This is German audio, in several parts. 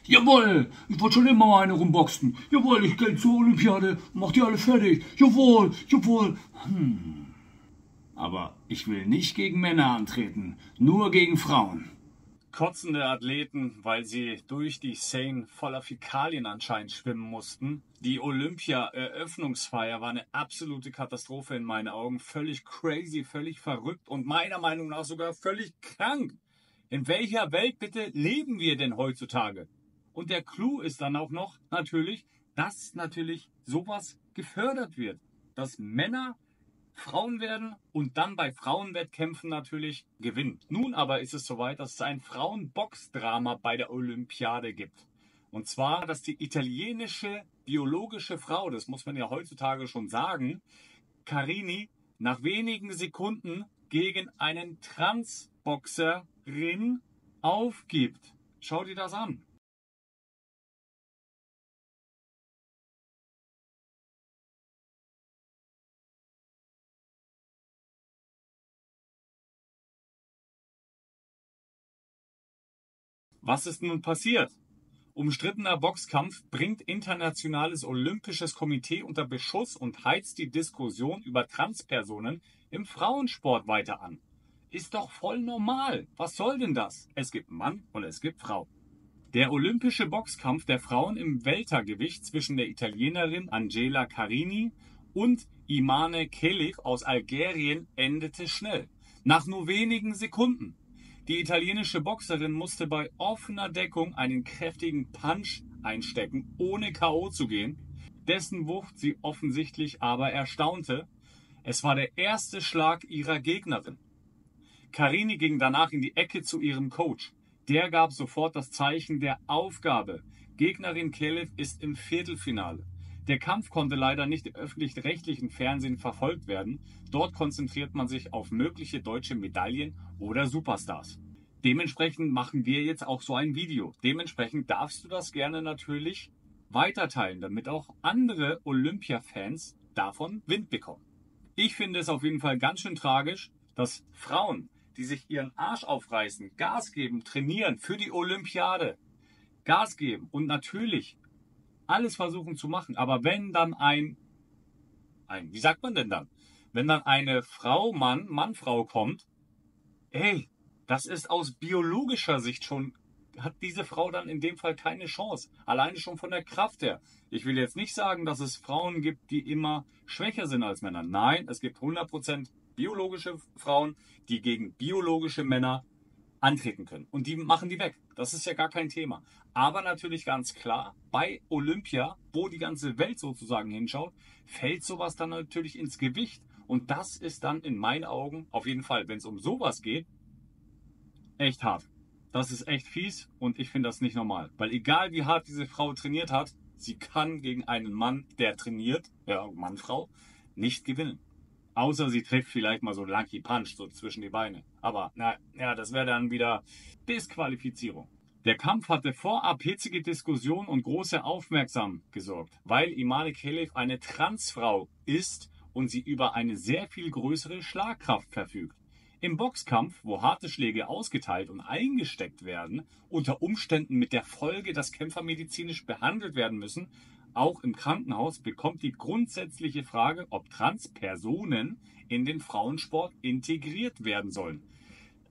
Jawohl, ich wollte schon immer mal eine rumboxen. Jawohl, ich gehe zur Olympiade, mach die alle fertig. Jawohl, jawohl. Aber ich will nicht gegen Männer antreten, nur gegen Frauen. Kotzende Athleten, weil sie durch die Seine voller Fäkalien anscheinend schwimmen mussten. Die Olympia-Eröffnungsfeier war eine absolute Katastrophe in meinen Augen. Völlig crazy, völlig verrückt und meiner Meinung nach sogar völlig krank. In welcher Welt bitte leben wir denn heutzutage? Und der Clou ist dann auch noch natürlich, dass natürlich sowas gefördert wird. Dass Männer Frauen werden und dann bei Frauenwettkämpfen natürlich gewinnen. Nun aber ist es soweit, dass es ein Frauenboxdrama bei der Olympiade gibt. Und zwar, dass die italienische biologische Frau, das muss man ja heutzutage schon sagen, Carini nach wenigen Sekunden gegen einen Transboxerin aufgibt. Schau dir das an. Was ist nun passiert? Umstrittener Boxkampf bringt Internationales Olympisches Komitee unter Beschuss und heizt die Diskussion über Transpersonen im Frauensport weiter an. Ist doch voll normal. Was soll denn das? Es gibt Mann und es gibt Frau. Der olympische Boxkampf der Frauen im Weltergewicht zwischen der Italienerin Angela Carini und Imane Khelif aus Algerien endete schnell. Nach nur wenigen Sekunden. Die italienische Boxerin musste bei offener Deckung einen kräftigen Punch einstecken, ohne K.O. zu gehen. Dessen Wucht sie offensichtlich aber erstaunte. Es war der erste Schlag ihrer Gegnerin. Carini ging danach in die Ecke zu ihrem Coach. Der gab sofort das Zeichen der Aufgabe. Gegnerin Khelif ist im Viertelfinale. Der Kampf konnte leider nicht im öffentlich-rechtlichen Fernsehen verfolgt werden. Dort konzentriert man sich auf mögliche deutsche Medaillen oder Superstars. Dementsprechend machen wir jetzt auch so ein Video. Dementsprechend darfst du das gerne natürlich weiterteilen, damit auch andere Olympia-Fans davon Wind bekommen. Ich finde es auf jeden Fall ganz schön tragisch, dass Frauen, die sich ihren Arsch aufreißen, Gas geben, trainieren für die Olympiade, Gas geben und natürlich alles versuchen zu machen. Aber wenn dann wie sagt man denn dann? Wenn dann eine Frau, Mann-Frau kommt, hey, das ist aus biologischer Sicht schon, hat diese Frau dann in dem Fall keine Chance. Alleine schon von der Kraft her. Ich will jetzt nicht sagen, dass es Frauen gibt, die immer schwächer sind als Männer. Nein, es gibt 100% biologische Frauen, die gegen biologische Männer antreten können. Und die machen die weg. Das ist ja gar kein Thema. Aber natürlich ganz klar, bei Olympia, wo die ganze Welt sozusagen hinschaut, fällt sowas dann natürlich ins Gewicht. Und das ist dann in meinen Augen, auf jeden Fall, wenn es um sowas geht, echt hart. Das ist echt fies und ich finde das nicht normal. Weil egal wie hart diese Frau trainiert hat, sie kann gegen einen Mann, der trainiert, ja, Mann, Frau, nicht gewinnen. Außer sie trifft vielleicht mal so einen Lucky Punch so zwischen die Beine. Aber das wäre dann wieder Disqualifizierung. Der Kampf hatte vorab hitzige Diskussionen und große Aufmerksamkeit gesorgt, weil Imane Khelif eine Transfrau ist und sie über eine sehr viel größere Schlagkraft verfügt. Im Boxkampf, wo harte Schläge ausgeteilt und eingesteckt werden, unter Umständen mit der Folge, dass Kämpfer medizinisch behandelt werden müssen, auch im Krankenhaus, bekommt die grundsätzliche Frage, ob Transpersonen in den Frauensport integriert werden sollen.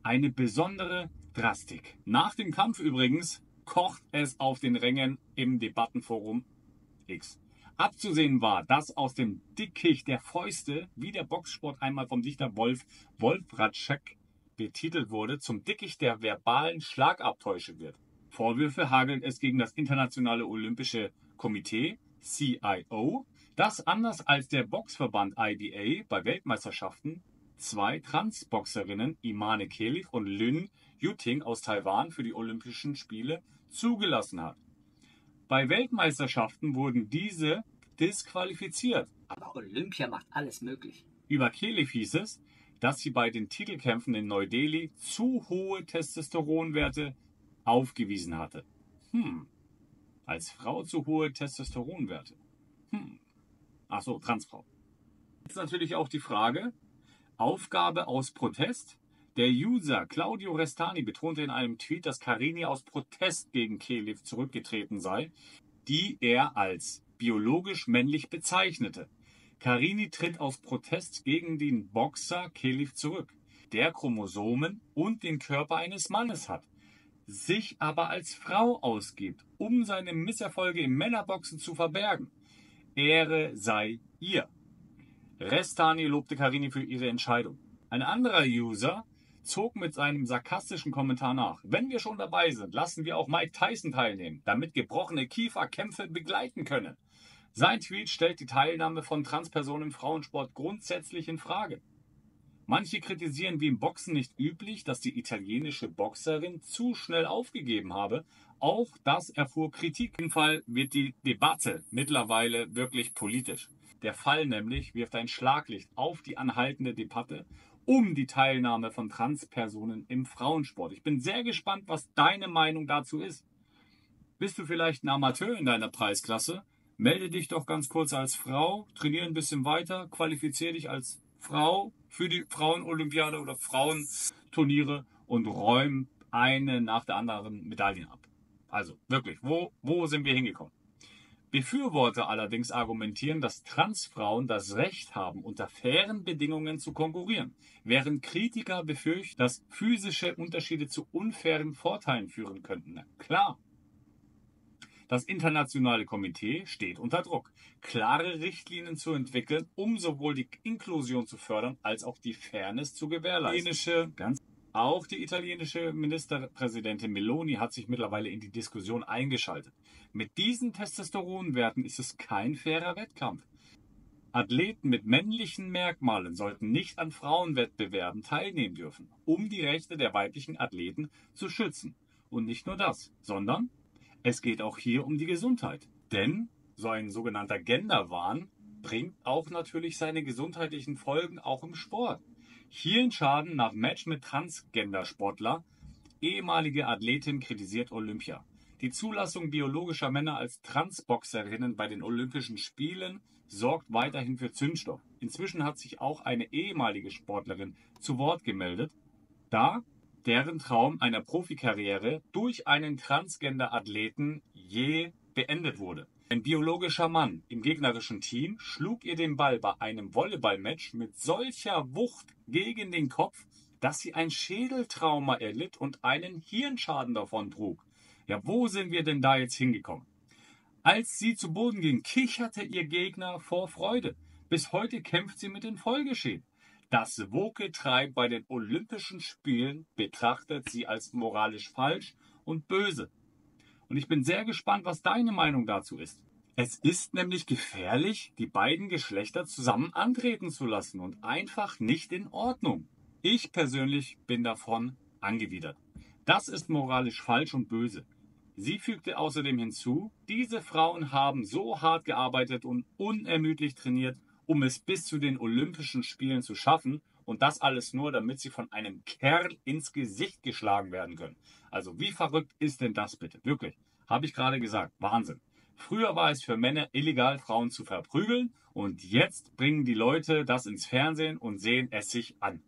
Eine besondere Drastik. Nach dem Kampf übrigens kocht es auf den Rängen im Debattenforum X. Abzusehen war, dass aus dem Dickicht der Fäuste, wie der Boxsport einmal vom Dichter Wolfratschek betitelt wurde, zum Dickicht der verbalen Schlagabtäusche wird. Vorwürfe hagelt es gegen das Internationale Olympische Komitee, CIO, das anders als der Boxverband IBA bei Weltmeisterschaften zwei Transboxerinnen, Imane Khelif und Lyn Yuting aus Taiwan, für die Olympischen Spiele zugelassen hat. Bei Weltmeisterschaften wurden diese disqualifiziert. Aber Olympia macht alles möglich. Über Khelif hieß es, dass sie bei den Titelkämpfen in Neu-Delhi zu hohe Testosteronwerte aufgewiesen hatte. Als Frau zu hohe Testosteronwerte. Ach so, Transfrau. Jetzt natürlich auch die Frage, Aufgabe aus Protest. Der User Claudio Restani betonte in einem Tweet, dass Carini aus Protest gegen Kelev zurückgetreten sei, die er als biologisch männlich bezeichnete. Carini tritt aus Protest gegen den Boxer Kelev zurück, der Chromosomen und den Körper eines Mannes hat, sich aber als Frau ausgibt, um seine Misserfolge im Männerboxen zu verbergen. Ehre sei ihr. Restani lobte Carini für ihre Entscheidung. Ein anderer User zog mit seinem sarkastischen Kommentar nach: Wenn wir schon dabei sind, lassen wir auch Mike Tyson teilnehmen, damit gebrochene Kiefer Kämpfe begleiten können. Sein Tweet stellt die Teilnahme von Transpersonen im Frauensport grundsätzlich in Frage. Manche kritisieren wie im Boxen nicht üblich, dass die italienische Boxerin zu schnell aufgegeben habe. Auch das erfuhr Kritik. Auf jeden Fall wird die Debatte mittlerweile wirklich politisch. Der Fall nämlich wirft ein Schlaglicht auf die anhaltende Debatte um die Teilnahme von Transpersonen im Frauensport. Ich bin sehr gespannt, was deine Meinung dazu ist. Bist du vielleicht ein Amateur in deiner Preisklasse? Melde dich doch ganz kurz als Frau, trainiere ein bisschen weiter, qualifiziere dich als Frau für die Frauenolympiade oder Frauenturniere und räum eine nach der anderen Medaillen ab. Also wirklich, wo sind wir hingekommen? Befürworter allerdings argumentieren, dass Transfrauen das Recht haben, unter fairen Bedingungen zu konkurrieren, während Kritiker befürchten, dass physische Unterschiede zu unfairen Vorteilen führen könnten. Na klar. Das internationale Komitee steht unter Druck, klare Richtlinien zu entwickeln, um sowohl die Inklusion zu fördern, als auch die Fairness zu gewährleisten. Auch die italienische Ministerpräsidentin Meloni hat sich mittlerweile in die Diskussion eingeschaltet. Mit diesen Testosteronwerten ist es kein fairer Wettkampf. Athleten mit männlichen Merkmalen sollten nicht an Frauenwettbewerben teilnehmen dürfen, um die Rechte der weiblichen Athleten zu schützen. Und nicht nur das, sondern es geht auch hier um die Gesundheit. Denn so ein sogenannter Genderwahn bringt auch natürlich seine gesundheitlichen Folgen auch im Sport. Hirnschaden nach Match mit Transgender-Sportler. Ehemalige Athletin kritisiert Olympia. Die Zulassung biologischer Männer als Transboxerinnen bei den Olympischen Spielen sorgt weiterhin für Zündstoff. Inzwischen hat sich auch eine ehemalige Sportlerin zu Wort gemeldet, da deren Traum einer Profikarriere durch einen Transgender-Athleten je beendet wurde. Ein biologischer Mann im gegnerischen Team schlug ihr den Ball bei einem Volleyballmatch mit solcher Wucht gegen den Kopf, dass sie ein Schädeltrauma erlitt und einen Hirnschaden davon trug. Ja, wo sind wir denn da jetzt hingekommen? Als sie zu Boden ging, kicherte ihr Gegner vor Freude. Bis heute kämpft sie mit den Folgeschäden. Das Woke-Treib bei den Olympischen Spielen betrachtet sie als moralisch falsch und böse. Und ich bin sehr gespannt, was deine Meinung dazu ist. Es ist nämlich gefährlich, die beiden Geschlechter zusammen antreten zu lassen und einfach nicht in Ordnung. Ich persönlich bin davon angewidert. Das ist moralisch falsch und böse. Sie fügte außerdem hinzu, diese Frauen haben so hart gearbeitet und unermüdlich trainiert, um es bis zu den Olympischen Spielen zu schaffen, und das alles nur, damit sie von einem Kerl ins Gesicht geschlagen werden können. Also wie verrückt ist denn das bitte? Wirklich, habe ich gerade gesagt, Wahnsinn. Früher war es für Männer illegal, Frauen zu verprügeln, und jetzt bringen die Leute das ins Fernsehen und sehen es sich an.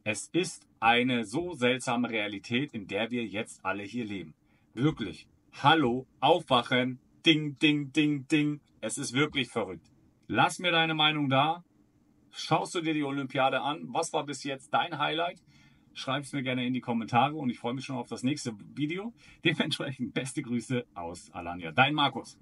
Es ist eine so seltsame Realität, in der wir jetzt alle hier leben. Wirklich. Hallo, aufwachen, ding, ding, ding, ding. Es ist wirklich verrückt. Lass mir deine Meinung da. Schaust du dir die Olympiade an? Was war bis jetzt dein Highlight? Schreib es mir gerne in die Kommentare und ich freue mich schon auf das nächste Video. Dementsprechend beste Grüße aus Alanya. Dein Markus.